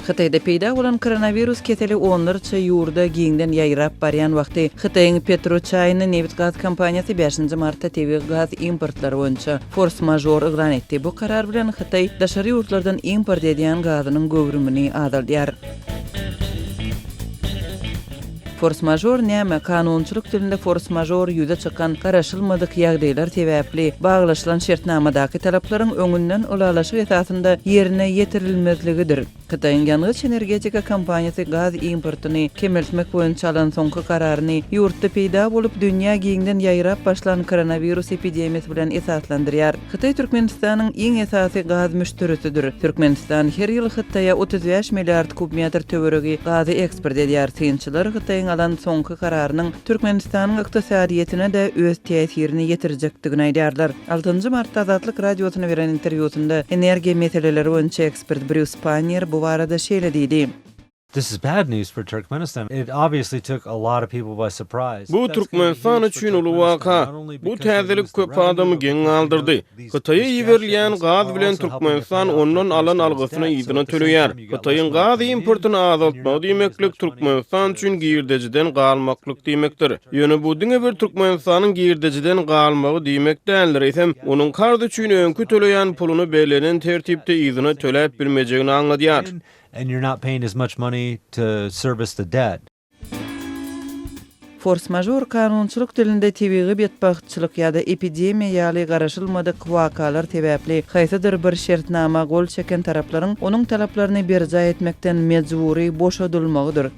Xitayda peýda bolan koronavirus keteli onlarça ýurda giňden ýaýrap barýan wagty Xitaýyň Petrochayna neft gaz kompaniýasy 5 martda tebii gaz importlary boýunça force majeure eglan etdi. Bu karar bilen Xitay daşary ýurtlardan import edýän gazynyň göwrümini azaldýar. Force majeure näme? Kanunçylyk dilinde force majeure ýüze çykan garaşylmadyk ýagdaýlar sebäpli baglaşylan şertnamadaky talaplaryň öňünden ulalaşyk esasynda ýerine ýetirilmezligidir. Xitaýyň ýanyç energetika kompaniýasy gaz importyny kemeltmek boýunça alan soňky kararyny ýurtda peýda bolup dünýä giňden ýaýrap başlan koronavirus epidemiýasy bilen esaslandyrýar. Xitay Türkmenistanyň iň esasy gaz müşterisidir. Türkmenistan her ýyly Xitaýa 35 milliard kubmetr töweregi gazy eksport edýär. Synçylar Xitaýyň alan soňky kararynyň Türkmenistanyň ykdysadyýetine de öz täsirini ýetirjekdigini aýdýarlar. 6 martda Azatlyk radiosyna beren interwýusynda energiýa meseleleri boýunça ekspert Bruce Panier bu barada şeýle diýdi. This is bad news for Turkmenistan. It obviously took a lot of people by surprise. Bu Türkmenistan üçin uly waka. Bu täzelik köp adamy geň aldyrdy. Xitaýa ýeberilýän gaz bilen Türkmenistan ondan alan algysyny ýygyna töleýär. Xitaýyň gaz importyny azaltmak diýmeklik Türkmenistan üçin girdejiden galmaklyk diýmekdir. Ýöne bu diňe bir Türkmenistanyň girdejiden galmagy diýmek däldir. Eýsem, onuň kardy üçin öňkü töleýän puluny belenen tertipde ýygyna töläp bilmejegini aňladýar. And you're not paying as much money to service the debt. Force majeure kanunçylyk dilinde tebii betbagtçylyk ýa-da epidemiýa ýaly garaşylmadyk wakalar sebäpli haýsydyr bir şertnama gol çeken taraplaryň onuň talaplaryny berja etmekden mejburi boşadylmagydyr.